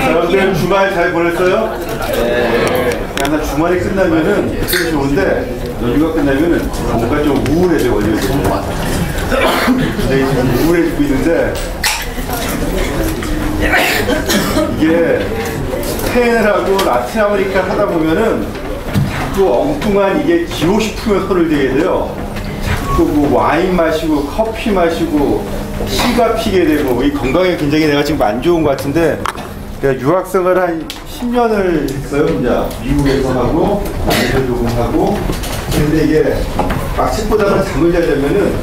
여러분들 주말 잘 보냈어요? 네. 항상 주말이 끝나면은 되게 좋은데 연휴가 끝나면은 뭔가 좀 우울해져 원래 굉장히 좀 우울해지고 있는데 이게 스페인을 하고 라틴 아메리카 하다 보면은 자꾸 엉뚱한 이게 기호식품에 손을 대게 돼요. 자꾸 뭐 와인 마시고 커피 마시고 씨가 피게 되고 이 건강에 굉장히 내가 지금 안 좋은 것 같은데 제가 유학생을 한 10년을 했어요. 이제 미국에서 하고 남미에서 조금 하고 근데 이게 막식보다는 잠을 자려면은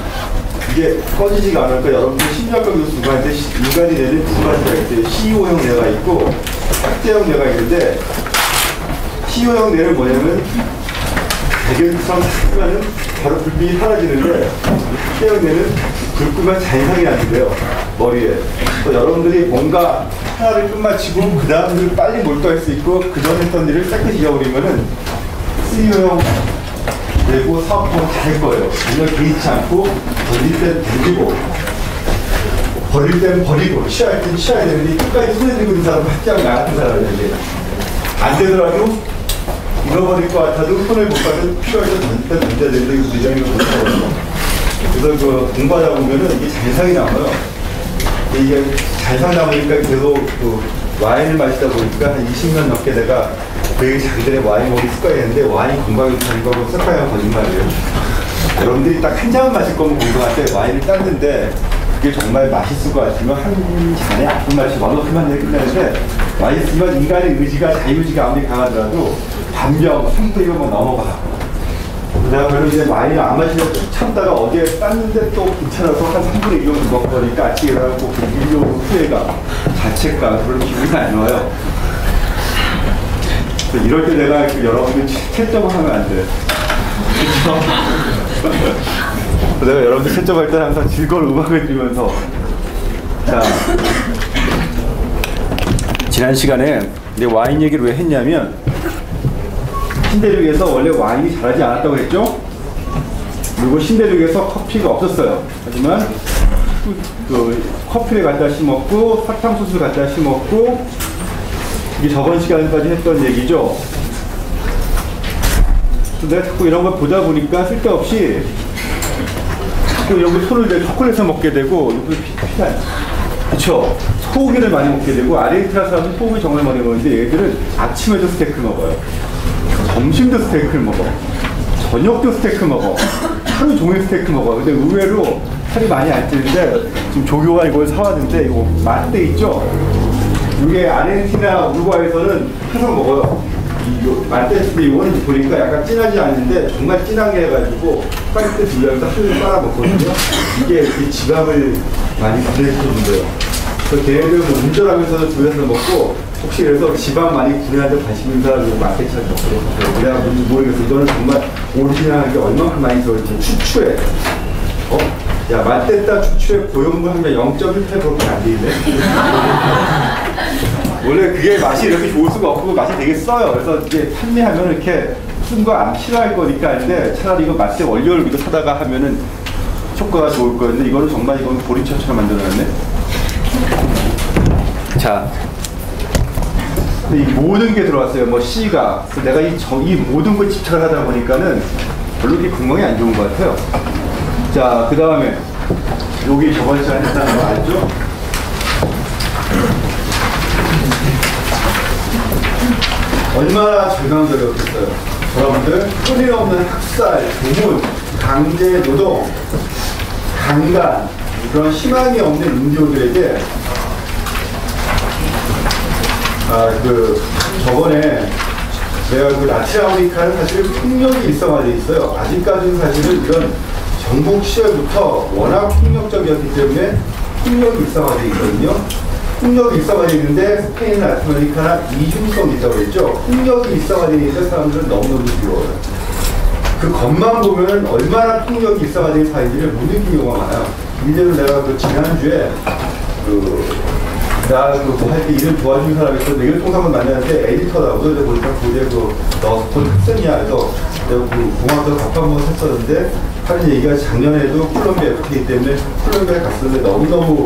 이게 꺼지지가 않으니까 여러분들 심리학적으로 인간이 내는 두 가지가 있어요. CEO형 뇌가 있고 학대형 뇌가 있는데 CEO형 뇌는 뭐냐면 배경처럼 끄면은 바로 불빛이 사라지는데 학대형 뇌는 불 끄면 잔상이 나는데요. 머리에. 또 여러분들이 뭔가 하나를 끝마치고 그 다음을 빨리 몰두할 수 있고 그 전에 했던 일을 깨끗이 잊어버리면은 CEO형 되고 사업도 잘 거예요. 전혀 개의치 않고 던질 땐 던지고 버릴 땐 버리고 취할 땐 취해야 되는데 끝까지 손에 들고 있는 사람은 학대하고 나 같은 사람이에요. 안 되더라도 잃어버릴 것 같아도 손을 못 가도 필요할 때 던질 때 던져야 되는데 이거 부정이면 못하거든요. 그래서 그 공부하다 보면은 이게 잔상이 남아요. 이게 잔상 남으니까 계속 그 와인을 마시다 보니까 한 20년 넘게 내가 되게 자기들의 와인 먹이 습관이 있는데 와인이 건강에 좋은 거고 습관이 거짓말이에요. 여러분들이 딱 한 잔만 마실 거면 건강한데 와인을 땄는데 그게 정말 맛있을 것 같으면 한 잔에 아픈 맛이 완벽한 데 끝나는데 맛있으면 인간의 의지가 자유의지가 아무리 강하더라도 반병, 3분이면 넘어가. 내가 별로 이제 와인을 안 마시려고 참다가 어디에 땄는데 또 괜찮아서 한 3분의 1 정도 먹고 그러니까 아침에 일어나고 그 일로 후회가 자책감 그런 기분이 안 좋아요. 이럴 때 내가 여러분들 채점을 하면 안 돼. 그렇죠? 내가 여러분들 채점할 때 항상 즐거운 음악을 들으면서 자 지난 시간에 내 와인 얘기를 왜 했냐면 신대륙에서 원래 와인이 자라지 않았다고 했죠? 그리고 신대륙에서 커피가 없었어요. 하지만 그 커피를 갖다 심었고 사탕수수를 갖다 심었고 이게 저번 시간까지 했던 얘기죠. 내가 자꾸 이런 걸 보다 보니까 쓸데없이 자꾸 이런 거 손을 대고 초콜릿을 먹게 되고 이거 피가 그쵸? 소고기를 많이 먹게 되고 아르헨티나 사람은 소고기 정말 많이 먹는데 얘들은 아침에도 스테이크 먹어요. 점심도 스테이크를 먹어. 저녁도 스테이크 먹어. 하루 종일 스테이크 먹어. 근데 의외로 살이 많이 안 찌는데 지금 조교가 이걸 사왔는데 이거 맛대 있죠? 이게 아르헨티나 우루과이에서는 항상 먹어요. 맛대인데 이거는 보니까 약간 진하지 않는데 정말 진하게 해가지고 파이트 분량에서 한입 빨아 먹거든요. 이게 이렇게 지방을 많이 분해시켜준대요. 그래서 걔네들 뭐 운전하면서도 집에서 먹고 혹시 그래서 지방 많이 분해하는 관심 있는 사람들 마켓처럼 먹거든요. 내가 뭔지 모르겠어. 이거는 정말 오리지널한 게 얼만큼 많이 들어있지. 추추에 야 맛댔다 추추에 고용분 하면 0.1%밖에 안 되는데 원래 그게 맛이 이렇게 좋을 수가 없고 맛이 되게 써요. 그래서 이게 판매하면 이렇게 쓴 거 안 싫어할 거니까 하는데 차라리 이거 맛대 원료를 믿고 사다가 하면은 효과가 좋을 거였는데 이거는 정말 이건 보리차처럼 만들어놨네. 자, 근데 이 모든 게 들어왔어요. 뭐 씨가 내가 이 모든 걸 집착을 하다 보니까는 별로 이렇게 건강이 안 좋은 것 같아요. 자, 그 다음에 여기 저번 시간에 했다는 거 알죠? 얼마나 절망적이었겠어요. 여러분들 끊임없는 학살, 고문, 강제 노동, 강간 그런 희망이 없는 인디오들에게 저번에 내가 그 라틴 아메리카는 사실 폭력이 일상화되어 있어요. 아직까지는 사실은 이런 정복 시절부터 워낙 폭력적이었기 때문에 폭력이 일상화되어 있거든요. 폭력이 일상화되어 있는데 스페인, 라틴 아메리카나 이중성이 있다고 했죠. 폭력이 일상화되어 있는데 사람들은 너무너무 두려워요. 그 겉만 보면 얼마나 폭력이 일상화된 사이인지를 못 느끼는 경우가 많아요. 이제는 내가 그 지난주에 나 뭐 할 때 일을 도와준 사람이 있었는데 일을 통상만 만났는데 에디터라고 그래서 보니까 그게 너 스포츠 학생이야. 그래서 내가 공항에서 밥 한번 했었는데 하는 얘기가 작년에도 콜롬비아 FTA 때문에 콜롬비아에 갔었는데 너무너무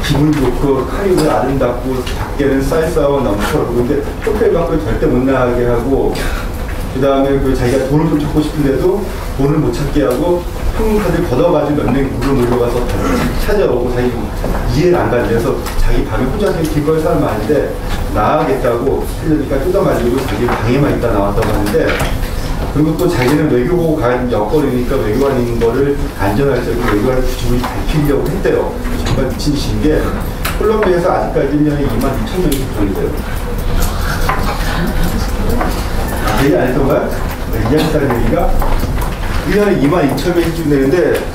기분 좋고 카리브는 아름답고 밖에는 쌀쌀하고 넘쳐나고 근데 호텔 밖을 절대 못 나가게 하고 그 다음에 그 자기가 돈을 좀 찾고 싶은데도 돈을 못 찾게 하고 현금카드를 걷어가지고 몇 명이 물로 몰려가서 찾아오고 자기 이해를 안 가지. 그래서 자기 밤에 혼자 길거리 사람 많은데 나가겠다고 살려니까 뜯어말리고 자기 방에만 있다 나왔다고 하는데 그리고 또 자기는 외교고 간 여건이니까 외교관인 거를 안전할 적으로 외교관을 굳이 밝히려고 했대요. 정말 미친 짓인 게 콜롬비아에서 아직까지 1년에 26,000명이 구성돼요. 얘기 안 했던 거야? 이야기했다는 얘기가 1년에 22,000명이 되는데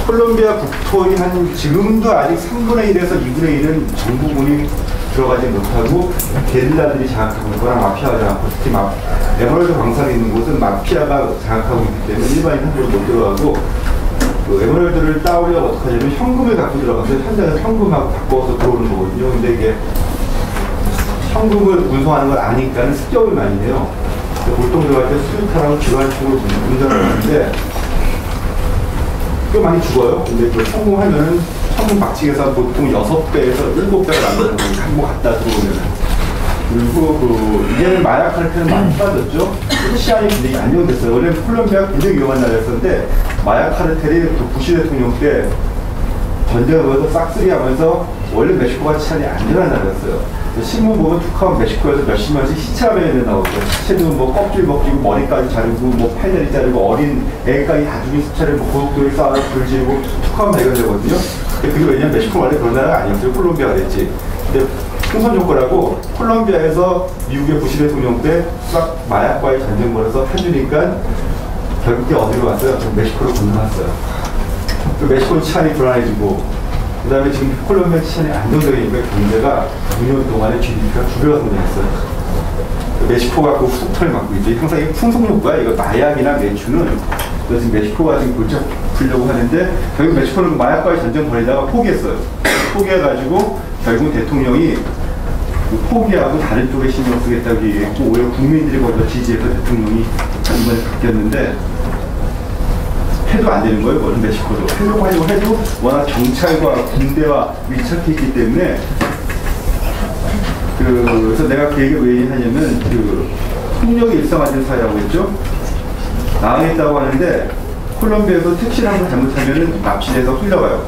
콜롬비아 국토의 한 지금도 아직 3분의 1에서 2분의 1은 정부군이 들어가지 못하고 게릴라들이 장악하고 있거나 마피아가 장악하고 특히 에메랄드 광산에 있는 곳은 마피아가 장악하고 있기 때문에 일반인 함부로 못 들어가고 그 에메랄드를 따오려고 어떻게 하냐면 현금을 갖고 들어가서 현장에서 현금하고 바꿔서 들어오는 거거든요. 근데 이게 현금을 운송하는 걸 아니까는 습격을 많이 해요. 보통 들어갈 때 수류탄하고 기관총으로 운전을 하는데 꽤 많이 죽어요. 근데 그 성공하면은 현금 박치기에서 보통 6배에서 7배가 남는 거예요. 한번 갖다 들어오면. 그리고 그 이제는 마약 카르텔은 많이 빠졌죠. 치안이 굉장히 안정됐어요. 원래 콜롬비아가 굉장히 위험한 나라였었는데 마약 카르텔이 그 부시 대통령 때 전쟁을 보면서 싹쓸이 하면서 원래 멕시코가 치안이 안전한 나라였어요. 신문 보면 툭하면 멕시코에서 몇십 명씩 시체화면에 나오고 시체도 뭐 껍질 벗기고 머리까지 자르고 뭐 팔다리 자르고 어린 애까지 다 죽인 시체를 뭐 고속도로에 쌓아서 불 지르고 툭하면 발견되거든요. 그게 왜냐면 멕시코 원래 그런 나라가 아니었어요. 콜롬비아가 됐지. 근데 풍선 조건하고 콜롬비아에서 미국의 부시 대통령 때 싹 마약과의 전쟁 벌여서 해주니까 결국에 어디로 왔어요? 멕시코로 건너왔어요. 멕시코 치안이 불안해지고 그 다음에 지금 콜롬비아 치안이 안정적이니까 경제가 2년 동안에 GDP가 2배가 성장했어요. 멕시코 갖고 후속탄을 맞고 있죠. 항상 이 풍속효과, 이거 마약이나 매추는 지금 멕시코가 지금 골치 아프려고 하는데 결국 멕시코는 마약과의 전쟁 벌이다가 포기했어요. 포기해가지고 결국 대통령이 포기하고 다른 쪽에 신경 쓰겠다고 얘기했고 오히려 국민들이 거기서 지지해서 대통령이 이번에 바뀌었는데 해도 안 되는 거예요. 그거는 멕시코도. 하려고 하려고 해도 워낙 경찰과 군대와 밀착해 있기 때문에 그래서 내가 그 얘기를 왜 얘기하냐면 그 폭력이 일상화된 사회라고 했죠. 나가겠다고 하는데 콜롬비아에서 택시를 한번 잘못하면 납치돼서 흘려가요.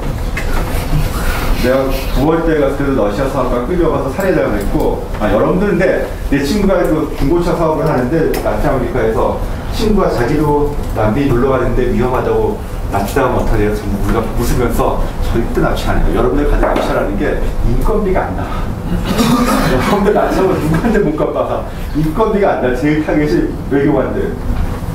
내가 9월 때 갔을 때도 러시아 사업가 끌려가서 살해당했고 여러분들인데 내 친구가 그 중고차 사업을 하는데 라틴아메리카에서 친구가 자기도 남미 놀러 가는데 위험하다고 납치당하면 어떡해요? 전부 우리가 웃으면서 절대 납치 안 해요. 여러분들 가장 납치하는 게 인건비가 안 나와. 여러분들 납치하면 누구한테 몸값 봐서 인건비가 안 나. 제일 타겟이 외교관들.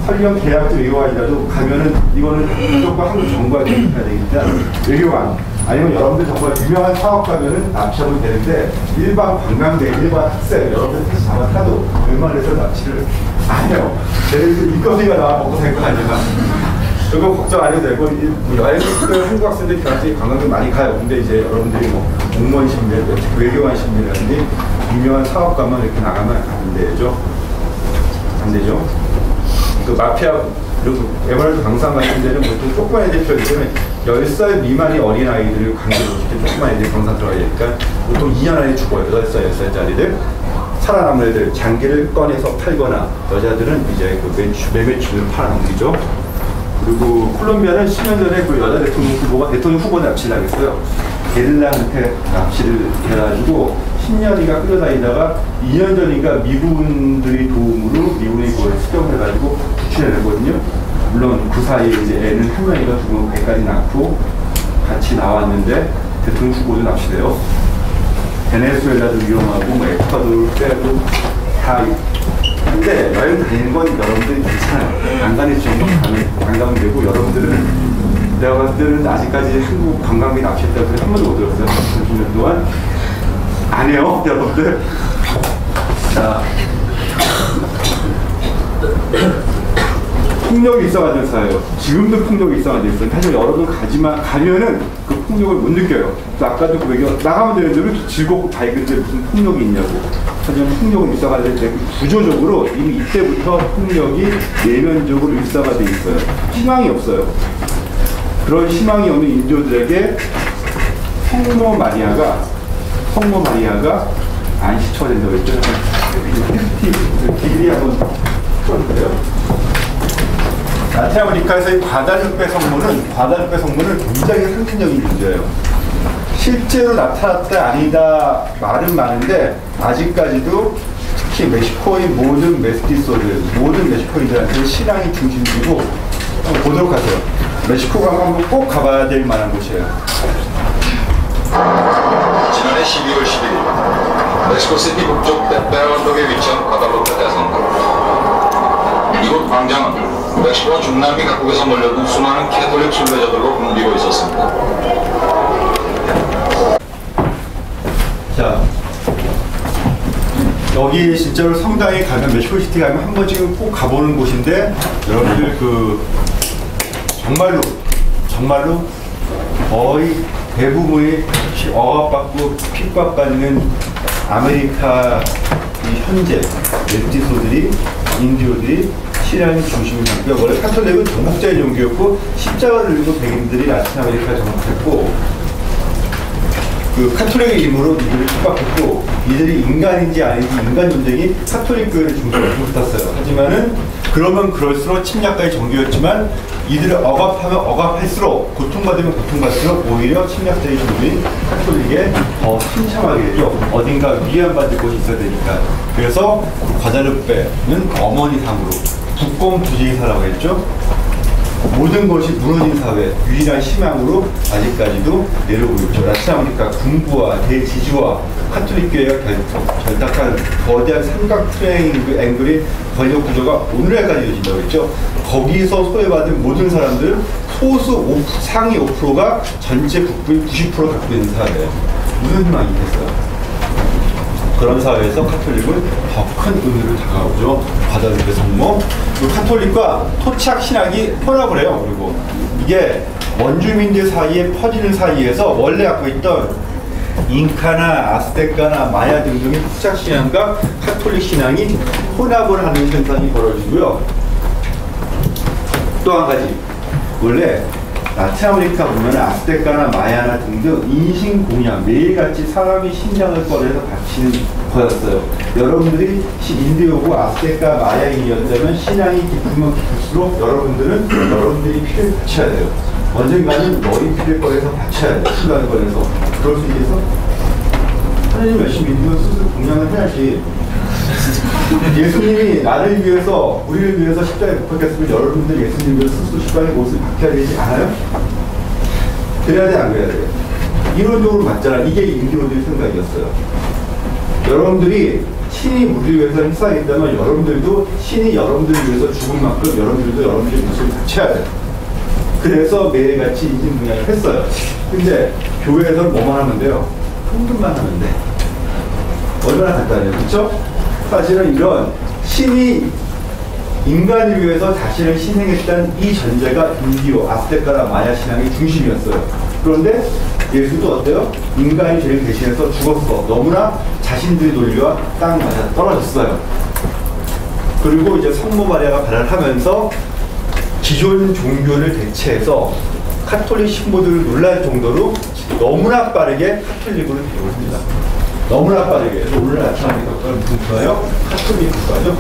설령 계약직 외교관이라도 가면은 이거는 무조건 한국 정부가 계획해야 되니까 외교관. 아니면 여러분들 정말 유명한 사업가면은 납치하면 되는데 일반 관광객, 일반 학생, 여러분들 택시 잡아 타도 웬만해서 납치를 안 해요. 쟤네들 인건비가 나와 먹고 살 거 아니야. 그거 걱정 안 해도 되고 여행들 한국 학생들 교환학생 관광객 많이 가요. 근데 이제 여러분들이 뭐 공무원 신분, 외교관 신분이라든지 유명한 사업가만 이렇게 나가면 안 되죠. 안 되죠. 그 마피아 그리고 에메랄드 광산 같은 데는 보통 조그만 애들이 필요하기 때문에 10살 미만의 어린아이들을 강제로 시켜 조그만 애들이 광산 들어가야 되니까 보통 2년 안에 죽어요. 8살, 10살짜리들. 살아남은 애들 장기를 꺼내서 팔거나 여자들은 이제 그 매매추를 팔아넘기죠. 그리고 콜롬비아는 10년 전에 그 여자 대통령 후보가 대통령 후보 납치를 당했어요. 게릴라한테 납치를 해가지고 10년이가 끌어다니다가 2년 전인가 미군들의 도움으로 미군이 그걸 습격해가지고 구출해냈거든요. 물론 그 사이에 이제 애는 한 명이가 죽으면 배까지 낳고 같이 나왔는데 대통령 후보도 납치돼요. 베네수엘라도 위험하고 뭐 에콰도르 빼고 다. 근데 여행 다니는 건 여러분들이 괜찮아요. 안 가는 정도 안 가면 되고 여러분들은 내가 봤을 때는 아직까지 한국 관광객 납치했다고 한 번도 못 들었어요. 30년 동안 안 해요, 여러분들. 자, 폭력이 있어가지고 사요. 지금도 폭력이 있어가지고 있어요. 사실 여러분 가면은 그 폭력을 못 느껴요. 아까도 그 얘기 나가면 되는데 왜 즐겁고 밝은데 무슨 폭력이 있냐고. 하지만 폭력은 일상화될 때 구조적으로 이미 이때부터 폭력이 내면적으로 일상화돼 있어요. 희망이 없어요. 그런 희망이 없는 인조들에게 성모 마리아가 안식처가 된다고 했죠. 길이 한번 풀어주세요. 라틴 아메리카에서의 과다르페 성모는 굉장히 상징적인 존재예요. 실제로 나타났다 아니다 말은 많은데 아직까지도 특히 멕시코의 모든 멕시코인들한테 신앙이 중심이고 한번 보도록 하세요. 멕시코가 한번 꼭 가봐야 될 만한 곳이에요. 지난해 12월 11일 멕시코시티 북쪽 페페라 언덕에 위치한 과다르페 대성당. 이곳 광장은 멕시코 중남미 각국에서 몰려든 수많은 캐톨릭 순례자들로 붐비고 있었습니다. 자, 여기 진짜로 성당에 가면, 멕시코시티 가면 한 번쯤 꼭 가보는 곳인데, 여러분들 정말로 거의 대부분이 억압받고 핍박받는 아메리카 현재 메티소들이, 인디오들이 신앙의 중심을 잡고요. 원래 카톨릭은 전국자의 종교였고 십자가를 들고 백인들이 라틴 아메리카에 정복했고, 그 카톨릭의 힘으로 이들을 핍박했고, 이들이 인간인지 아닌지 인간 전쟁이 카톨릭 교회를 중심으로 붙었어요. 하지만은 그러면 그럴수록 침략가의 종교였지만, 이들을 억압하면 억압할수록, 고통받으면 고통받을수록 오히려 침략자의 종교인 카톨릭에 더 침참하게 되죠. 어딘가 위안받을 곳이 있어야 되니까. 그래서 과다르페는 어머니 상으로 국공주의사라고 했죠. 모든 것이 무너진 사회, 유일한 희망으로 아직까지도 내려오고 있죠. 라틴 아메리카 군부와 대지주와 카톨릭 교회가 결탁한 거대한 삼각 트라이앵글의 권력 구조가 오늘날까지 이어진다고 했죠. 거기서 소외받은 모든 사람들 소수 상위 5%가 전체 국부의 90% 갖고 있는 사회예요. 무슨 희망이 있겠어요? 그런 사회에서 카톨릭은 더 큰 의미를 다가오죠. 과다르페 성모. 카톨릭과 토착 신학이 혼합을 해요. 그리고 이게 원주민들 사이에 퍼지는 사이에서 원래 갖고 있던 잉카나 아스테카나 마야 등등의 토착 신앙과 카톨릭 신앙이 혼합을 하는 현상이 벌어지고요. 또 한 가지, 원래 라틴 아메리카 보면 아스테카나 마야나 등등 인신공양, 매일같이 사람이 심장을 꺼내서 바치는 거였어요. 여러분들이 인디오고 아스테카 마야인이었다면 신앙이 깊으면 깊을수록 여러분들이 피를 바쳐야 돼요. 언젠가는 너희 피를 꺼내서 바쳐야 돼요. 심장을 꺼내서. 그럴 수 있어서 하나님 열심히 믿으면 스스로 공양을 해야지. 예수님이 나를 위해서, 우리를 위해서 십자가에 못 박혔으면 여러분들 예수님을 위해서 스스로 십자가에 못을 박혀야 되지 않아요? 그래야 돼, 안 그래야 돼? 이론적으로 맞잖아. 이게 인디오들의 생각이었어요. 여러분들이 신이 우리를 위해서 행사했다면 여러분들도 신이 여러분들을 위해서 죽은 만큼 여러분들도 여러분들의 모습을 바쳐야 돼요. 그래서 매일같이 인신공양을 했어요. 근데 교회에서는 뭐만 하면 돼요? 헌금만 하면 돼. 얼마나 간단해요, 그렇죠? 사실은 이런 신이 인간을 위해서 자신을 희생했다는 이 전제가 인디오, 아스테카나 마야 신앙의 중심이었어요. 그런데 예수도 어때요? 인간이 죄를 대신해서 죽었어. 너무나 자신들의 논리와 딱 맞아 떨어졌어요. 그리고 이제 성모 마리아가 발언하면서 기존 종교를 대체해서 카톨릭 신부들을 놀랄 정도로 너무나 빠르게 카톨릭으로 되어옵니다. 너무나 빠르게. 그래서 오늘 라틴 아메리카 국가는 무슨 국가예요? 카톨릭 국가죠.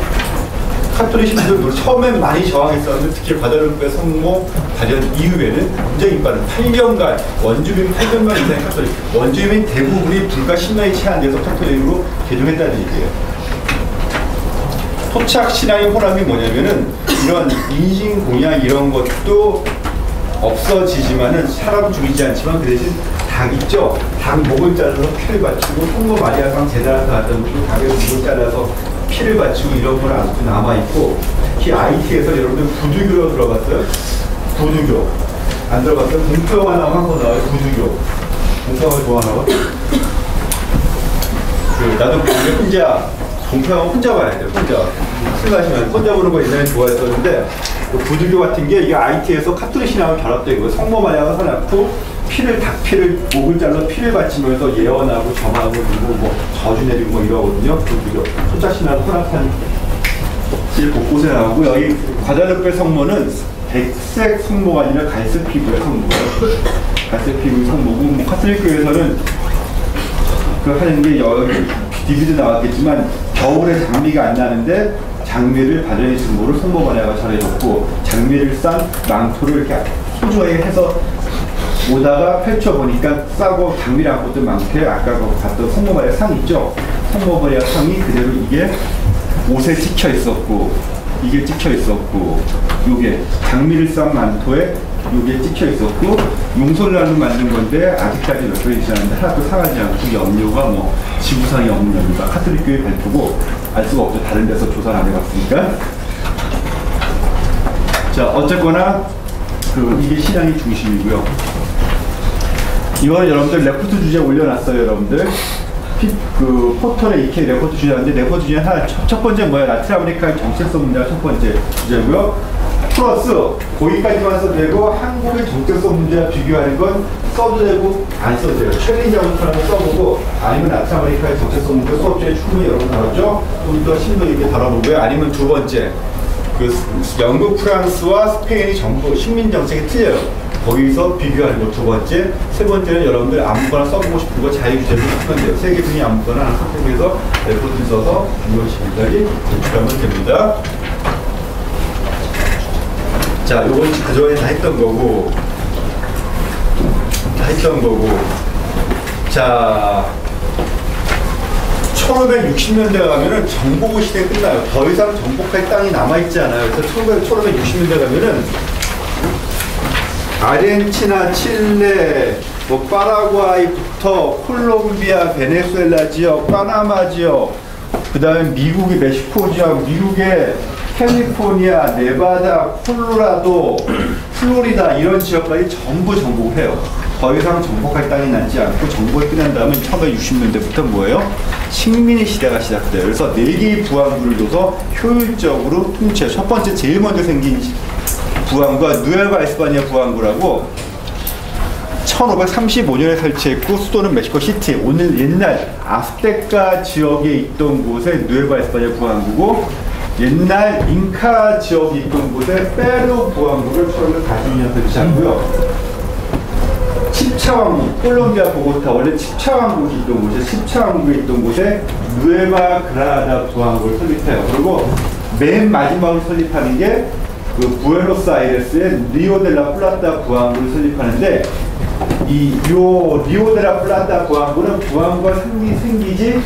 카톨릭 신부들 처음엔 많이 저항했었는데 특히 과다르페 성모 발현 이후에는 굉장히 빠른 8년간 원주민 8년만 이상의 카톨릭, 원주민 대부분이 불과 10년이 채 안 돼서 카톨릭으로 개종했다는 얘기예요. 토착 신앙의 혼합이 뭐냐면은 이런 인신공양 이런 것도 없어지지만은 사람 죽이지 않지만 그 대신 닭 있죠? 닭 목을 잘라서 피를 바치고 성모 마리아상 제단에서 갔던 그 닭의 목을 잘라서 피를 바치고 이런 건 아직도 남아있고, 특히 IT에서 여러분들 부두교로 들어갔어요? 부두교 안 들어갔어요? 공평한 나오면 한번 나와요. 부두교 공평을 좋아하나 봐? 나도 혼자 공평하면 혼자 봐야 돼요. 혼자 술 마시면 혼자 보는 거 옛날에 좋아했었는데, 부두교 같은 게 이게 IT에서 카톨릭 신앙을 결합된 거예요. 성모 마리아가 서놓고 닭피를 목을 잘라 피를 바치면서 예언하고 점하고 그리고 뭐 저주 내리고 뭐 이러거든요. 부두교 토착 신앙을 혼합한 길 곳곳에 나오고, 여기 과다르페 성모는 백색 성모가 아니라 갈색 피부의 성모예요. 갈색 피부 성모고, 뭐 카톨릭교에서는 그 하는 게 DVD도 나왔겠지만 겨울에 장미가 안 나는데 장미를 바전의 증거로 성모마리아가 전해줬고, 장미를 싼 망토를 이렇게 소중하게 해서 오다가 펼쳐보니까 싸고 장미를 안 꽂던 망토에 아까 봤던 성모마리아 상 있죠? 성모마리아 상이 그대로 이게 옷에 찍혀 있었고, 이게 찍혀 있었고, 요게 장미를 싼 망토에 요게 찍혀 있었고, 용솔란을 만든 건데 아직까지 몇 번이 지났는데 하나도 상하지 않고, 염료가 뭐 지구상에 없는 염료가 카톨릭교의 발표고 알 수가 없죠. 다른 데서 조사를 안 해봤으니까. 자, 어쨌거나 이게 신앙의 중심이고요. 이거는 여러분들 레포트 주제 올려놨어요, 여러분들. 포털에 이렇게 레포트 주제인데, 레포트 주제 하나, 첫 번째 뭐야? 라틴 아메리카의 정체성 문제가 첫 번째 주제고요. 플러스 거기까지만 써도 되고, 한국의 정체성 문제와 비교하는 건 써도 되고 안 써도 돼요. 최근 자문처럼 써보고, 아니면 라틴 아메리카의 정체성 문제 수업 중에 충분히 여러분 다뤘죠? 좀 더 심도 있게 다뤄보고요. 아니면 두 번째, 영국, 프랑스와 스페인이 정부 식민 정책이 틀려요. 거기서 비교하는 거 두 번째. 세 번째는 여러분들 아무거나 써보고 싶은 거 자유주제로 쓰면 돼요. 세 개 중에 아무거나 하나 선택해서 레포트 써서 6월 10일까지 제출하면 됩니다. 자, 요건 그전에 다 했던 거고, 자, 1560년대 가면은 정복 시대 끝나요. 더 이상 정복할 땅이 남아있지 않아요. 그래서 1560년대 가면은 아르헨티나, 칠레, 뭐 파라과이부터 콜롬비아, 베네수엘라 지역, 파나마 지역, 그 다음에 미국의 멕시코 지역, 미국의 캘리포니아, 네바다, 콜로라도, 플로리다 이런 지역까지 전부 정복을 해요. 더 이상 정복할 땅이 남지 않고 정복이 끝난 다음에 1960년대부터 뭐예요? 식민의 시대가 시작돼요. 그래서 4개의 부항구를 둬서 효율적으로 통치해요. 첫 번째 제일 먼저 생긴 부항구가 누에바 에스파니아 부항구라고 1535년에 설치했고, 수도는 멕시코시티, 오늘 옛날 아스테카 지역에 있던 곳에 누에바 에스파니아 부항구고, 옛날 잉카 지역에 있던 곳에 페루 부항구를 1540년 설치하고요. 칩차왕국, 콜롬비아 보고타, 원래 칩차왕국이 있던 곳에, 칩차왕국에 있던 곳에 누에바 그라나다 부항구를 설립해요. 그리고 맨 마지막으로 설립하는 게 부에노스아이레스의 리오델라 플라타 부항구를 설립하는데, 리오델라 플라타 부항구는 부항구가 생기지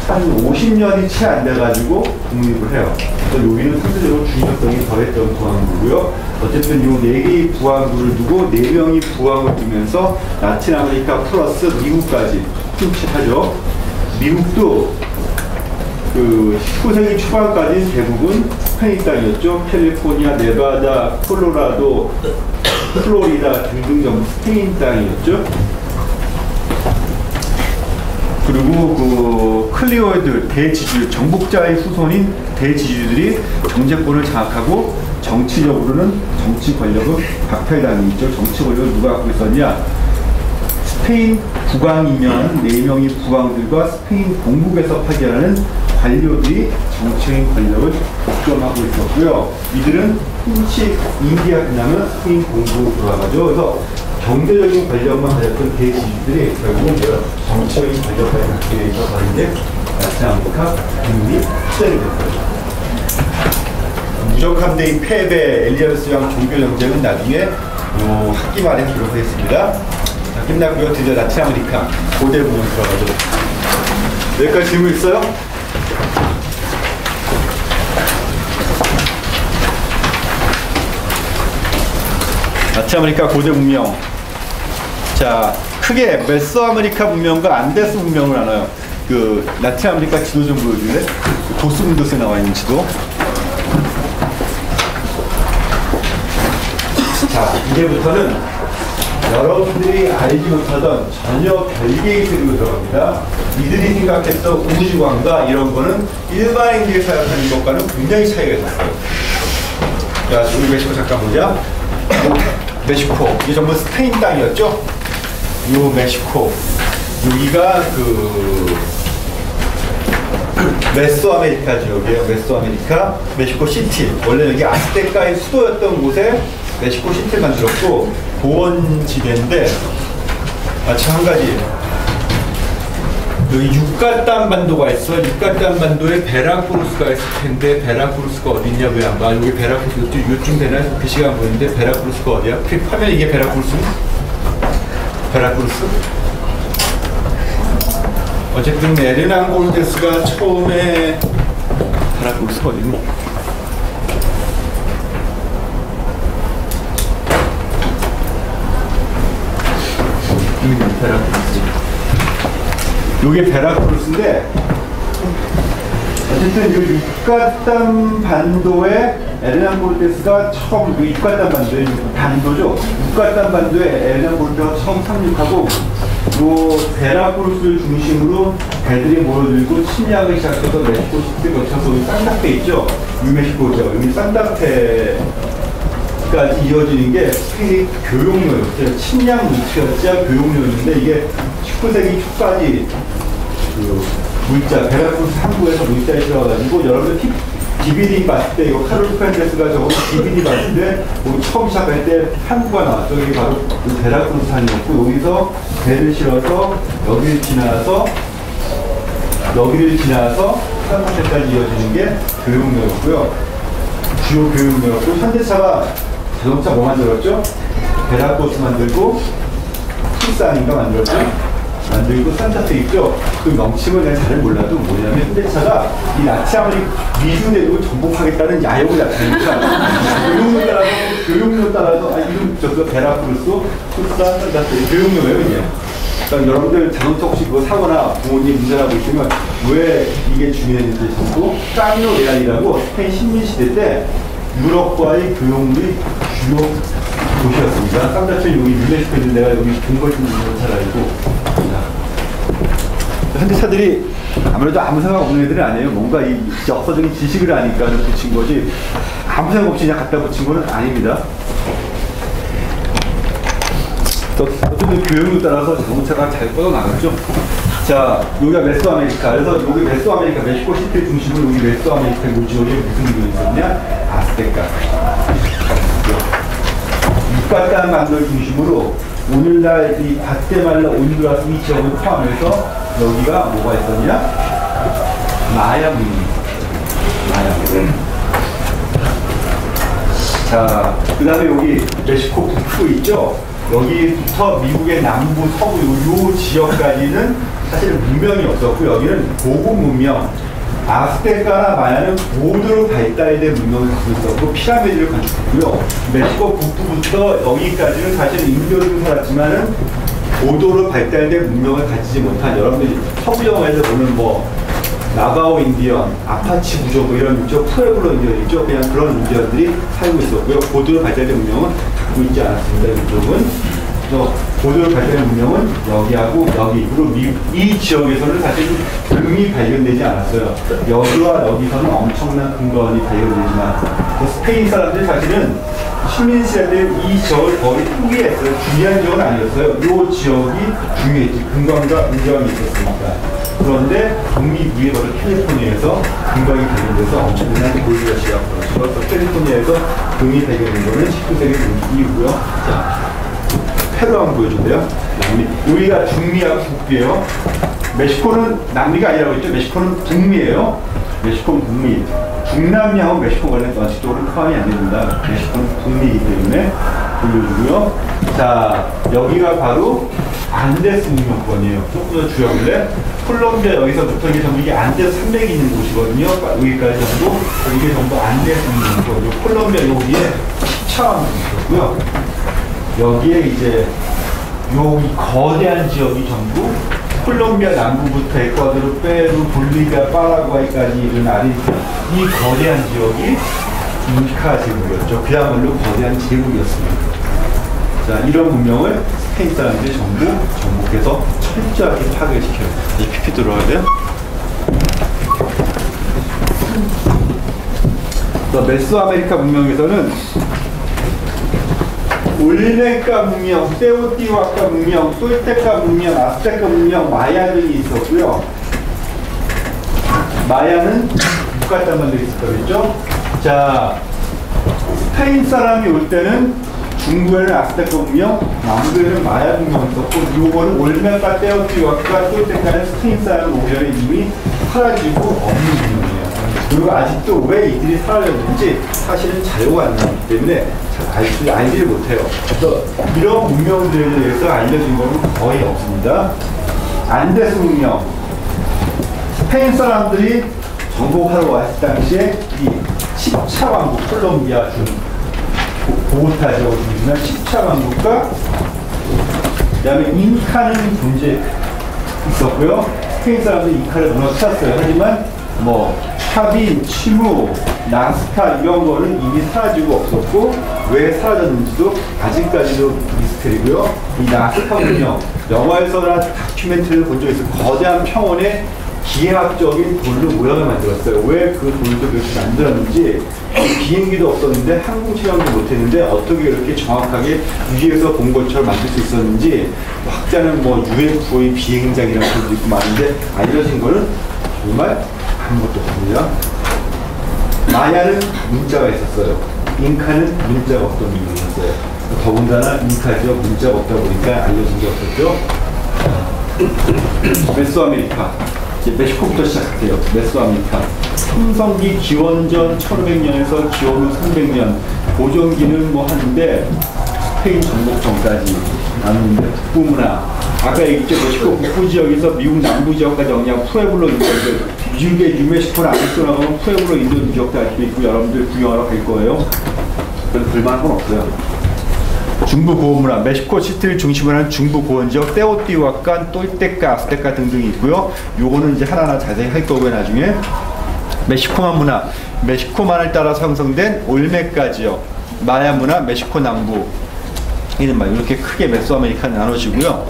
한 50년이 채 안 돼가지고 독립을 해요. 그래서 여기는 상대적으로 중요성이 더했던 부항구고요. 어쨌든 이 4개의 부항구를 두고 4명이 부항을 두면서 라틴 아메리카 플러스 미국까지 통치하죠. 미국도 19세기 초반까지 대부분 스페인 땅이었죠. 캘리포니아, 네바다, 콜로라도, 플로리다 등등 전부 스페인 땅이었죠. 그리고 클리오이드 대지주, 정복자의 후손인 대지주들이 정제권을 장악하고, 정치적으로는 정치 권력은 박탈당이 있죠. 정치 권력을 누가 갖고 있었냐? 스페인 국왕이면 4명의 국왕들과 스페인 공국에서 파견하는 관료들이 정치적인 권력을 독점하고 있었고요. 이들은 통치 임기가 끝나면 스페인 공국으로 돌아가죠. 그래서 경제적인 권력만 가졌던 대지주들이 결국은 정치적인 권력까지 갖게 되어서 바른데 라틴 아메리카 국민이 시작이 됐어요. 무적함 대인 패배, 엘리자베스왕 종교 정쟁은 나중에 학기 말에 하기로 했습니다. 자, 끝나고요. 드디어 라틴 아메리카 고대 부분 들어가죠. 여기까지 질문 있어요? 라틴 아메리카 고대 문명. 자, 크게 메소아메리카 문명과 안데스 문명을 나눠요. 라틴 아메리카 지도 좀 보여줄래? 도스문도스에 나와 있는 지도. 자, 이제부터는 여러분들이 알지 못하던 전혀 별개의 세계로 들어갑니다. 이들이 생각했던 우주관과 이런 거는 일반인들이 생각하는 것과는 굉장히 차이가 있었어요. 자, 우리 멕시코 잠깐 보자. 멕시코, 이게 전부 스페인 땅이었죠? 요 멕시코, 여기가 메소아메리카 지역이에요. 메소아메리카, 멕시코 시티. 원래 여기 아스테카의 수도였던 곳에 멕시코 시티를 만들었고, 고원지대인데 참 한 가지 여기 유카탄 반도가 있어. 유카탄 반도에 베라크루스가 있을 텐데 베라크루스가 어디냐 왜 안 봐? 여기 베라크루스 요쯤 되나 그 시간 보는데 베라크루스가 어디야? 클릭하면 이게 베라크루스? 베라크루스? 어쨌든 에르난 고르테스가 처음에 베라크루스가 어디니? 베라크루스. 요게 베라크루스인데 어쨌든 요 유카탄 반도에 에르난 고르테스가 처음 그 유카탄 반도에 반도죠. 유카탄 반도에 에르난 고르테스가 처음 상륙하고 요 베라크루스를 중심으로 배들이 몰아들고 침략을 시작해서 멕시코 시티 거쳐서 여기 산타페 있죠. 뉴멕시코죠. 여기 산타페 까지 이어지는 게 스페인의 교역로였어요. 침략 루트였자 교역로였는데 이게 19세기 초까지 그 물자 베라크루스 항구에서 물자에 들어가가지고 여러분들 DVD 봤을 때 이거 카롤 펜데스가 적은 DVD 봤을 때 처음 시작할 때 항구가 나왔죠. 이게 바로 그 베라크루스 항이었고 여기서 배를 실어서 여기를 지나서 산타페까지 이어지는 게 교역로였고요. 주요 교역로였고 현대차가 자동차 뭐 만들었죠? 베라코스 만들고 투싼인가 만들었죠? 만들고 산타페 있죠? 그 명칭을 내가 잘 몰라도 뭐냐면 현대차가 이 나치 아메리카 미주내도 정복하겠다는 야욕을 나타내니까 교육료 따라서 이름 저거 베라크루스 투싼 산타페 교육료예요 이게. 그러니까 여러분들 자동차 혹시 그거 사거나 부모님 운전하고 있으면 왜 이게 중요했는지 전부 까미노 레알이라고 스페인 식민시대 때 유럽과의 교역물이 주요 도시였습니다. 쌍다천 여기 유네스코인데 내가 여기 본걸 좀 잘 알고. 현대차들이 아무래도 아무 생각 없는 애들은 아니에요. 뭔가 이 역사적인 지식을 아니까 붙인 거지 아무 생각 없이 그냥 갖다 붙인 거는 아닙니다. 어쨌든 교역을 따라서 자동차가 잘 뻗어나갔죠. 자, 여기가 메소아메리카. 그래서 여기 메소아메리카, 멕시코 시티 중심으로 여기 메소아메리카 이 지역에 무슨 일이 있었냐? 아스테카. 유카탄 반도를 중심으로 오늘날 이 과테말라, 온두라스 이 지역을 포함해서 여기가 뭐가 있었냐? 마야 문명. 마야 문명. 자, 그 다음에 여기 멕시코 북부 있죠? 여기부터 미국의 남부, 서부 요 지역까지는 사실 문명이 없었고 여기는 고급 문명, 아스테카나 마야는 고도로 발달된 문명을 갖고 있었고 피라미드를 건축했고요. 멕시코 북부부터 여기까지는 사실 인도를 살았지만은 고도로 발달된 문명을 가지지 못한 여러분들이 서부 영화에서 보는 뭐 나바오 인디언, 아파치 부족 뭐 이런 있죠. 푸에블로 인디언 있죠. 그냥 그런 인디언들이 살고 있었고요. 고도로 발달된 문명은 갖고 있지 않았습니다. 이쪽은. 고도로 발달된 문명은 여기하고 여기. 그리고 이 지역에서는 사실 금이 발견되지 않았어요. 여기와 여기서는 엄청난 금관이 발견되지만 스페인 사람들이 사실은 식민시대 때 이 지역을 거의 포기했어요. 중요한 지역은 아니었어요. 이 지역이 중요했지. 금관과 은경이 있었으니까. 그런데 북미 위에 바로 캘리포니아에서 금광이 발견돼서 엄청난 골드가 시작되었고 캘리포니아에서 금이 발견된 거는 19세기 이후고요. 자, 페루 한번 보여줄게요. 남미. 여기가 중미하고 북미예요. 멕시코는 남미가 아니라고 했죠. 멕시코는 북미예요. 멕시코는 북미. 중남미하고 멕시코 관련 원칙적으로 포함이 안 됩니다. 멕시코는 북미이기 때문에 보여주고요. 자, 여기가 바로 안데스 문명권이에요. 조금 더 주역인데 콜롬비아 여기서부터 이게 전부 이게 안데스 산맥이 있는 곳이거든요. 여기까지 전부 이게 전부 안데스 문명권. 콜롬비아 여기에 시차가 있었고요. 여기에 이제 여기 거대한 지역이 전부 콜롬비아 남부부터 에콰도르, 페루, 볼리비아, 파라과이까지 이른 아르헨티나 이 거대한 지역이 잉카 제국이었죠. 그야말로 거대한 제국이었습니다. 자, 이런 문명을 스페인 사람들이 전부 정복해서 철저하게 파괴시켜요. 이 PP 들어가야 돼요? 메소아메리카 문명에서는 올메카 문명, 세오티와카 문명, 솔테카 문명, 아스테카 문명, 마야 등이 있었고요. 마야는 유카탄 반도에 있었다고 했죠. 자, 스페인 사람이 올 때는 중부에는 아스테카 문명, 남부에는 마야 문명이 있었고, 요거는 올메카 테오티와카 똘테카는 스페인 사람 오면에 이미 사라지고 없는 문명이에요. 그리고 아직도 왜 이들이 사라졌는지 사실은 자료가 안 나오기 때문에 잘 알지를 못해요. 그래서 이런 문명들에 대해서 알려진 건 거의 없습니다. 안데스 문명, 스페인 사람들이 정복하러 왔을 당시에 이 10차 왕국, 콜롬비아 중 보고타 지역을 중심한 10차 왕국과 그 다음에 잉카는 존재 있었고요. 스페인 사람들이 잉카를 무너뜨렸어요. 하지만 뭐 샤빈, 치무, 나스카 이런 거는 이미 사라지고 없었고 왜 사라졌는지도 아직까지도 미스터리고요. 이 나스카 문명, 영화에서나 다큐멘터리를 본 적이 있어요. 거대한 평원에 기하학적인 돌로 모양을 만들었어요. 왜 그 돌도 그렇게 만들었는지, 비행기도 없었는데 항공 체험도 못했는데 어떻게 이렇게 정확하게 위에서 본 것처럼 만들 수 있었는지, 학자는 뭐 UFO의 비행장이라는 소리도 있고 많은데 알려진 거는 정말 아무것도 없습니다. 마야는 문자가 있었어요. 잉카는 문자가 없던 민족이었어요. 더군다나 잉카 지역 문자가 없다 보니까 알려진 게 없었죠. 메소아메리카, 이제 멕시코부터 시작할게요. 메소아메리카. 청성기 기원전 1500년에서 기원 후 300년, 고종기는 뭐 하는데 스페인 정복 전까지 나누는데 북부문화. 아까 얘기했죠. 멕시코 북부 지역에서 미국 남부 지역까지 영향 푸에블로 인도들. 미국의 뉴멕시코나 아리조나 가면 푸에블로 인도 지역도 알 수 있고 여러분들 구경하러 갈 거예요. 그래서 불만한 건 없어요. 중부 고원문화, 멕시코 시티를 중심으로 하는 중부 고원 지역, 테오티후아칸, 똘테카, 아스테카 등등이 있고요. 요거는 이제 하나하나 자세히 할 거고요, 나중에. 멕시코만 문화, 멕시코만을 따라 형성된 올메카 지역, 마야 문화, 멕시코 남부. 이른바 이렇게 크게 메소아메리카는 나눠지고요.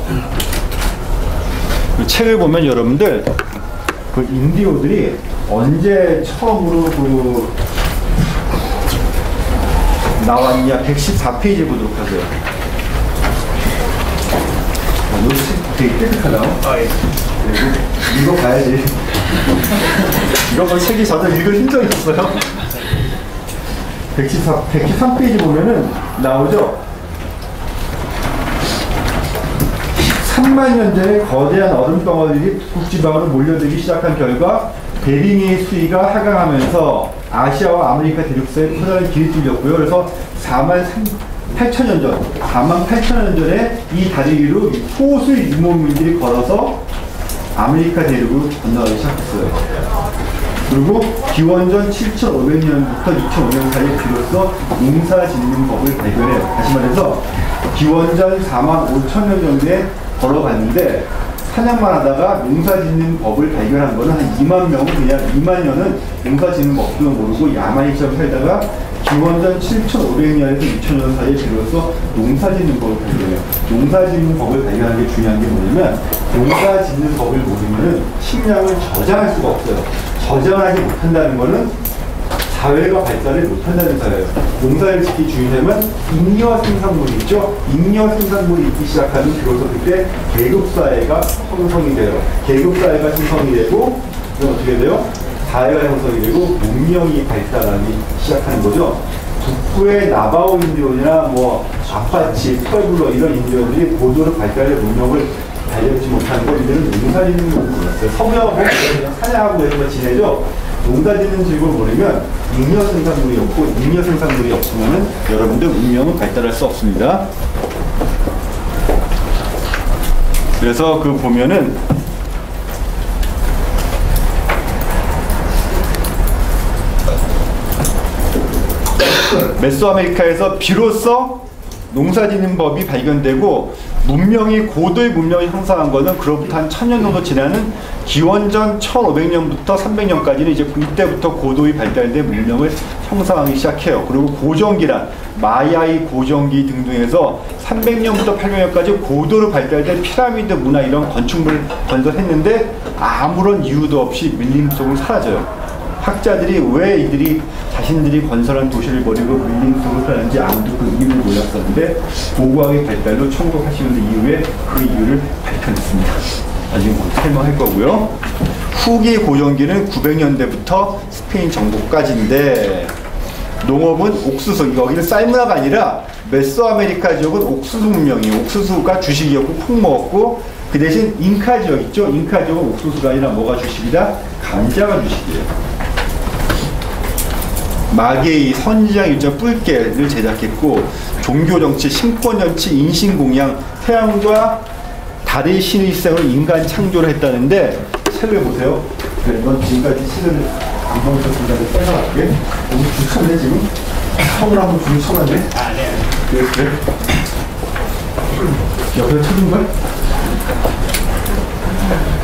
그 책을 보면 여러분들 그 인디오들이 언제 처음으로 그 나왔냐 114페이지 보도록 하세요. 여기 책 되게 깨끗하다. 예. 이거 봐야지. 이거 거의 책이 저도 읽을 힘들이 없어요. 113페이지 보면은 나오죠. 3만 년 전에 거대한 얼음 덩어리들이 북지방으로 몰려들기 시작한 결과 베링의 수위가 하강하면서 아시아와 아메리카 대륙 사이에 커다란 길이 뚫렸고요. 그래서 4만 8천년 전에 이 다리 위로 소수 유목민들이 걸어서 아메리카 대륙으로 건너가기 시작했어요. 그리고 기원전 7,500년부터 2,500년 사이에 비로소 농사 짓는 법을 발견해요. 다시 말해서 기원전 4만 5천년 정도에 걸어갔는데 사냥만 하다가 농사 짓는 법을 발견한 거는 한 2만 명은 그냥 2만 년은 농사 짓는 법도 모르고 야만이처럼 살다가 기원전 7,500년에서 2,000년 사이에 비로소 농사 짓는 법을 발견해요. 농사 짓는 법을 발견하는 게 중요한 게 뭐냐면 농사 짓는 법을 모르면 식량을 저장할 수가 없어요. 저장을 하지 못한다는 거는 사회가 발달을 못한다는 사회예요. 농사를 짓기 주의하면 잉여 생산물이 있죠. 잉여 생산물이 있기 시작하면 비로소 그때 계급사회가 형성이 돼요. 계급사회가 형성이 되고 그럼 어떻게 돼요? 사회가 형성이 되고 문명이 발달하기 시작하는 거죠. 북부의 나바오 인디온이나 뭐 아파치, 푸에블로 이런 인디온들이 고도로 발달의 문명을 달려지 못하는 거 이들은 농사 짓는 걸 몰랐어요. 서부하고 그냥 사냥하고 이런 거 지내죠. 농사 짓는 즐거움을 모르면 잉여 생산물이 없고 잉여 생산물이 없으면 여러분들 문명은 발달할 수 없습니다. 그래서 그 보면은 메소아메리카에서 비로소 농사 짓는 법이 발견되고 문명이 고도의 문명이 형성한 것은 그로부터 한 1000년 정도 지나는 기원전 1500년부터 300년까지는 이제 이때부터 고도의 발달된 문명을 형성하기 시작해요. 그리고 고정기란 마야의 고정기 등등해서 300년부터 800년까지 고도로 발달된 피라미드 문화 이런 건축물을 건설했는데 아무런 이유도 없이 밀림 속으로 사라져요. 학자들이 왜 이들이 자신들이 건설한 도시를 버리고 밀림 속으로 사는지 아무도 그 이유를 몰랐었는데 고고학의 발달로 1980년대 이후에 그 이유를 밝혀냈습니다. 나중에 설명할 거고요. 후기 고정기는 900년대부터 스페인 정복까지인데 농업은 옥수수, 여기는 쌀문화가 아니라 메소아메리카 지역은 옥수수 문명이에요. 옥수수가 주식이었고 콩 먹었고, 그 대신 잉카 지역 있죠? 잉카 지역은 옥수수가 아니라 뭐가 주식이다? 감자가 주식이에요. 마게이 선지장 일정 뿔개를 제작했고, 종교정치, 신권정치, 인신공양, 태양과 달의 신의 희생으로 인간 창조를 했다는데, 책을 보세요. 그래, 넌 지금까지 책을 안 보셨으니까 뺏어갈게. 너무 주쳤네 지금? 처음으로 한번 주문 쳐놨네? 네. 그래? 옆에 쳐준걸?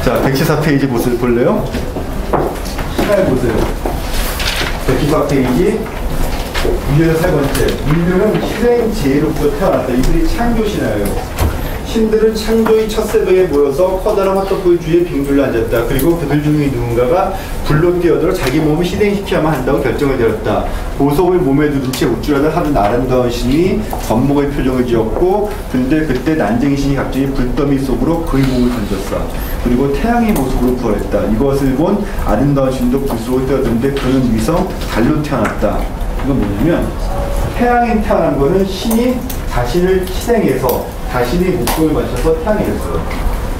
자, 114페이지 볼래요? 시간을 보세요. 114페이지. 인류의 세 번째. 인류는 희생 제로부터 태어났다. 이들이 창조 신화예요. 신들은 창조의 첫 새벽에 모여서 커다란 화떡불 주위에 빙글로 앉았다. 그리고 그들 중에 누군가가 불로 뛰어들어 자기 몸을 희생시켜야만 한다고 결정을 내렸다. 보석을 몸에 두른 채 우쭐하던 하는 아름다운 신이 겉목의 표정을 지었고, 근데 그때 난쟁이 신이 갑자기 불더미 속으로 그의 몸을 던졌어. 그리고 태양의 모습으로 부활했다. 이것을 본 아름다운 신도 불 속으로 뛰어드는데 그는 위성 달로 태어났다. 이건 뭐냐면, 태양이 태어난 거는 신이 자신을 희생해서 자신의 목숨을 맞춰서 태양이 됐어요.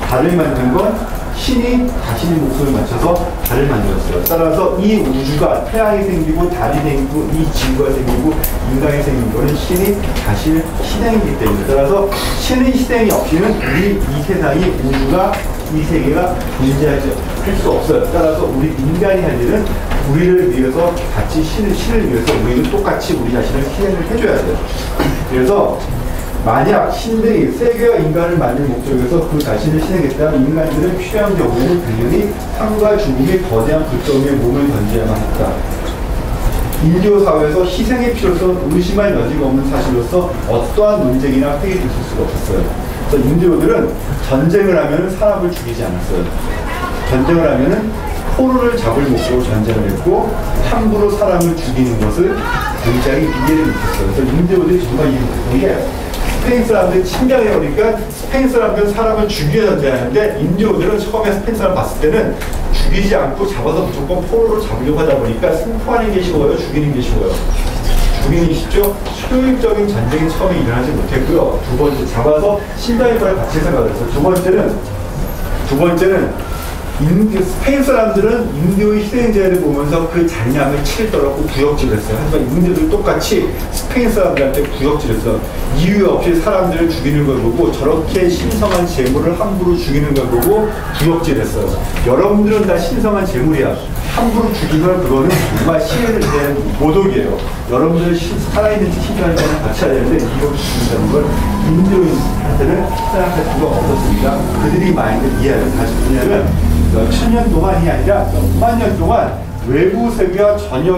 달을 만든 건 신이 자신의 목숨을 맞춰서 달을 만들었어요. 따라서 이 우주가, 태양이 생기고 달이 생기고 이 지구가 생기고 인간이 생긴 거는 신이 자신을 희생이기 때문에, 따라서 신의 희생이 없이는 이 세상이, 우주가, 이 세계가 존재하지 할 수 없어요. 따라서 우리 인간이 할 일은 우리를 위해서 같이 신을 위해서 우리는 똑같이 우리 자신을 희생을 해줘야 돼요. 그래서 만약 신들이 세계와 인간을 만들 목적에서 그 자신을 희생했다면 인간들은 필요한 경우에는 당연히 삶과 죽음의 거대한 불덩이에 몸을 던져야만 했다. 인류 사회에서 희생의 필요성은 의심할 여지가 없는 사실로서 어떠한 논쟁이나 회의도 있을 수가 없었어요. 그래서 인류들은 전쟁을 하면 사람을 죽이지 않았어요. 전쟁을 하면은 포로를 잡을 목적으로 전쟁을 했고, 함부로 사람을 죽이는 것을 굉장히 이해를 못했어요. 그래서 인류들이 정말 이해 못했던 게, 스페인 사람들이 침략해오니까 스페인 사람들은 사람을 죽여야 전쟁하는데, 인디오들은 처음에 스페인 사람 봤을 때는 죽이지 않고 잡아서 무조건 포로로 잡으려고 하다 보니까 승포하는 게 쉬워요? 죽이는 게 쉬워요? 죽이는 게 쉽죠? 효율적인 전쟁이 처음에 일어나지 못했고요. 두 번째, 잡아서 심장에까지 같이 생각을 했어요. 두 번째는 스페인 사람들은 인디오의 희생자를 보면서 그 잔량을 치르더라고 구역질을 했어요. 하지만 인디오들 똑같이 스페인 사람들한테 구역질했어요. 이유 없이 사람들을 죽이는 걸 보고, 저렇게 신성한 재물을 함부로 죽이는 걸 보고 구역질했어요. 여러분들은 다 신성한 재물이야. 함부로 죽이면 그거는 정말 신에 대한 모독이에요. 여러분들 살아있는 신성한 거는 같이 해야 되는데 이걸 죽인다는 걸 인디오인한테는 생각할 수가 없었습니다. 그들이 마인드를 이해하는 다시 뭐냐면, 몇천 년 동안이 아니라 몇만 년 동안 외부 세계와 전혀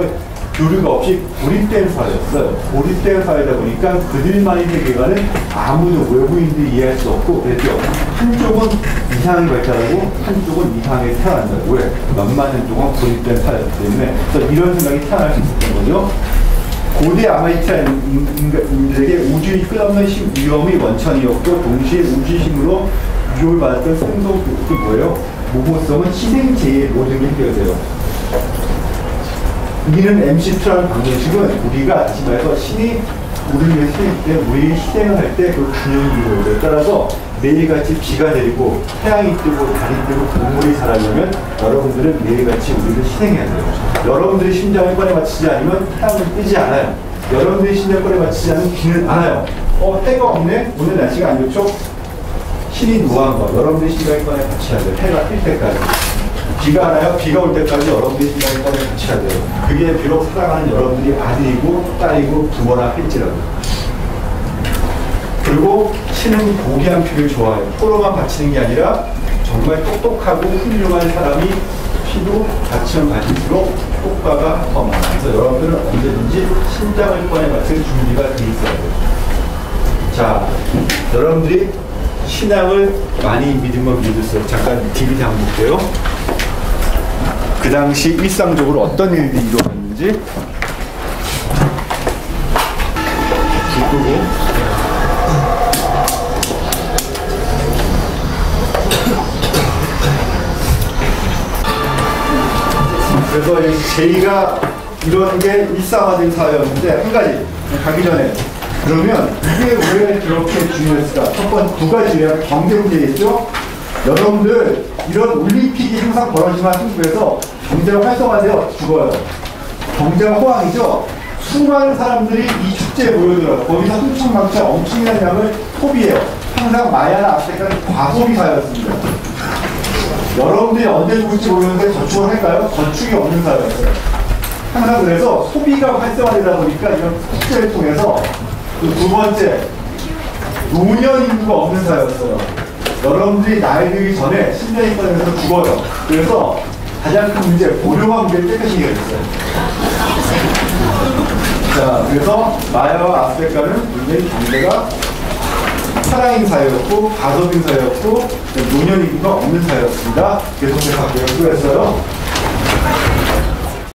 교류가 없이 고립된 사회였어요. 고립된 사회다 보니까 그들만의 세계관은 아무도 외부인들이 이해할 수 없고, 그랬죠. 한쪽은 이상하게 발달하고 한쪽은 이상하게 태어난다고. 왜? 몇만 년 동안 고립된 사회였기 때문에. 그래서 이런 생각이 태어날 수 있었던 거죠. 고대 아마이트인들에게 우주의 끝없는 위험이 원천이었고, 동시에 우주심으로 유혹을 받았던 생성도 뭐예요? 모호성은 희생제의 모든 게 해결돼요. 이는 MC2라는 방정식은 우리가 다시 말해서 신이 우리를 위해 희생할 때, 우리 희생을 할 때 그 균형이 이루어져요. 따라서 매일같이 비가 내리고 태양이 뜨고 달이 뜨고 동물이 자라려면 여러분들은 매일같이 우리를 희생해야 돼요. 여러분들이 심장을 꺼내 맞추지 않으면 태양은 뜨지 않아요. 여러분들이 심장을 꺼내 맞추지 않으면 비는 안 와요. 해가 없네? 오늘 날씨가 안 좋죠? 신이 노한 거, 여러분들이 심장을 꺼내 같이 해야 돼요. 해가 뜰 때까지. 비가 와요? 비가 올 때까지 여러분들이 심장을 꺼내 같이 해야 돼요. 그게 비록 사랑하는 여러분들이 아들이고 딸이고 부모나 할지라도. 그리고 신은 고귀한 피를 좋아해요. 포로만 바치는 게 아니라 정말 똑똑하고 훌륭한 사람이 피도 가치를 가질수록 효과가 더 많아요. 그래서 여러분들은 언제든지 심장을 꺼내 바칠 준비가 돼 있어야 돼요. 자, 여러분들이 신앙을 많이 믿으면 믿을수록, 잠깐 DVD 한번 볼게요. 그 당시 일상적으로 어떤 일들이 일어났는지. 불 끄고. 그래서 제이가 이런 게 일상화된 사회였는데, 한 가지 가기 전에 그러면 이게 왜 그렇게 중요했을까? 첫 번째 두 가지예요. 경제 문제겠죠? 여러분들 이런 올림픽이 항상 벌어지는 한국에서 경제가 활성화되어 죽어요. 경제가 호황이죠? 수많은 사람들이 이 축제에 모여들어요. 거기서 흥청망청 엄청난 양을 소비해요. 항상 마야나 아프리카는 과소비 사회였습니다. 여러분들이 언제 죽을지 모르는데 저축을 할까요? 저축이 없는 사회였어요. 항상 그래서 소비가 활성화되다 보니까 이런 축제를 통해서 두 번째, 노년 인구가 없는 사회였어요. 여러분들이 나이 들기 전에 신장인권에서 죽어요. 그래서 가장 큰 문제, 고령화 문제를 깨끗이 해결했어요. 자, 그래서 마야와 아프리카는 굉장히 경제가 살아있는 사회였고, 가소빈 사회였고, 노년 인구가 없는 사회였습니다. 계속해서 바뀌었어요.